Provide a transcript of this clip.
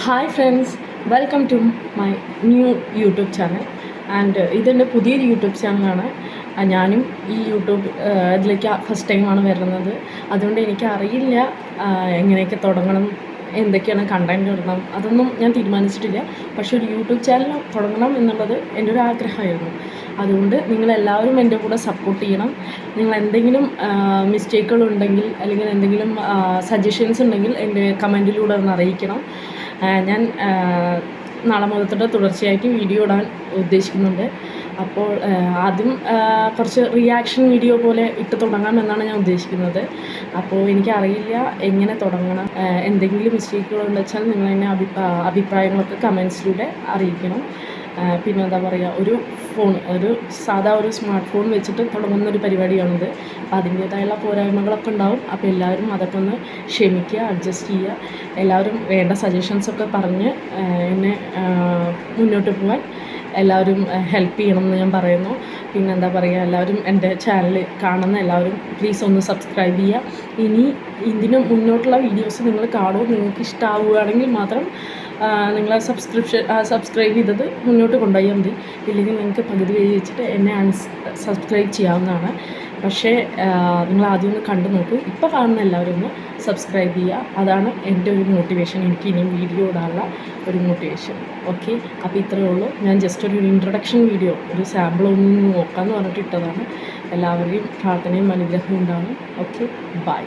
Hi friends, welcome to my new YouTube channel. And ഇതെൻ്റെ പുതിയൊരു YouTube ചാനലാണ്. ഞാനും ഈ യൂട്യൂബ് ഇതിലേക്ക് ഫസ്റ്റ് ടൈമാണ് വരുന്നത്. അതുകൊണ്ട് എനിക്കറിയില്ല എങ്ങനെയൊക്കെ തുടങ്ങണം, എന്തൊക്കെയാണ് കണ്ടൻറ്റ് ഇടണം, അതൊന്നും ഞാൻ തീരുമാനിച്ചിട്ടില്ല. പക്ഷേ ഒരു യൂട്യൂബ് ചാനൽ തുടങ്ങണം എന്നുള്ളത് എൻ്റെ ഒരു ആഗ്രഹമായിരുന്നു. അതുകൊണ്ട് നിങ്ങളെല്ലാവരും എൻ്റെ കൂടെ സപ്പോർട്ട് ചെയ്യണം. നിങ്ങൾ എന്തെങ്കിലും മിസ്റ്റേക്കുകളുണ്ടെങ്കിൽ അല്ലെങ്കിൽ എന്തെങ്കിലും സജഷൻസ് ഉണ്ടെങ്കിൽ എൻ്റെ കമൻറ്റിലൂടെ ഒന്ന് അറിയിക്കണം. ഞാൻ നാളെ മുതൽ തുടർച്ചയായിട്ട് വീഡിയോ ഇടാൻ ഉദ്ദേശിക്കുന്നുണ്ട്. അപ്പോൾ ആദ്യം കുറച്ച് റിയാക്ഷൻ വീഡിയോ പോലെ ഇട്ട് തുടങ്ങാമെന്നാണ് ഞാൻ ഉദ്ദേശിക്കുന്നത്. അപ്പോൾ എനിക്കറിയില്ല എങ്ങനെ തുടങ്ങണം. എന്തെങ്കിലും മിസ്റ്റേക്കുകളുണ്ടെന്ന് വെച്ചാൽ നിങ്ങൾ എന്നെ അഭിപ്രായങ്ങളൊക്കെ കമൻസിലൂടെ അറിയിക്കണം. പിന്നെ എന്താ പറയുക, ഒരു സാധാ ഒരു സ്മാർട്ട് ഫോൺ വെച്ചിട്ട് തുടങ്ങുന്നൊരു പരിപാടിയാണിത്. അപ്പോൾ അതിൻ്റേതായുള്ള പോരായ്മകളൊക്കെ ഉണ്ടാവും. അപ്പോൾ എല്ലാവരും അതൊക്കെ ഒന്ന് ക്ഷമിക്കുക, അഡ്ജസ്റ്റ് ചെയ്യുക. എല്ലാവരും വേണ്ട സജഷൻസൊക്കെ പറഞ്ഞ് എന്നെ മുന്നോട്ട് പോകാൻ എല്ലാവരും ഹെൽപ്പ് ചെയ്യണമെന്ന് ഞാൻ പറയുന്നു. പിന്നെ എന്താ പറയുക, എല്ലാവരും എൻ്റെ ചാനൽ കാണുന്ന എല്ലാവരും പ്ലീസ് ഒന്ന് സബ്സ്ക്രൈബ് ചെയ്യുക. ഇതിന് മുന്നോട്ടുള്ള വീഡിയോസ് നിങ്ങൾ കാണുമോ, നിങ്ങൾക്ക് ഇഷ്ടമാവുകയാണെങ്കിൽ മാത്രം നിങ്ങൾ സബ്സ്ക്രൈബ് ചെയ്തത് മുന്നോട്ട് കൊണ്ടുപോയാൽ മതി. ഇല്ലെങ്കിൽ നിങ്ങൾക്ക് പകുതി വഴി വെച്ചിട്ട് എന്നെ സബ്സ്ക്രൈബ് ചെയ്യാവുന്നതാണ്. പക്ഷേ നിങ്ങൾ ആദ്യം ഒന്ന് കണ്ടു നോക്കൂ. ഇപ്പോൾ കാണുന്ന എല്ലാവരും ഒന്ന് സബ്സ്ക്രൈബ് ചെയ്യുക. അതാണ് എൻ്റെ ഒരു മോട്ടിവേഷൻ, എനിക്ക് ഇനിയും വീഡിയോ ഇടാനുള്ള ഒരു മോട്ടിവേഷൻ. ഓക്കെ, അപ്പോൾ ഇത്രയേ ഉള്ളൂ. ഞാൻ ജസ്റ്റ് ഒരു ഇൻട്രൊഡക്ഷൻ വീഡിയോ, ഒരു സാമ്പിൾ ഒന്ന് നോക്കാമെന്ന് പറഞ്ഞിട്ട് ഇട്ടതാണ്. എല്ലാവരുടെയും പ്രാർത്ഥനയും അനുഗ്രഹവും ഉണ്ടാകും. Okay, by.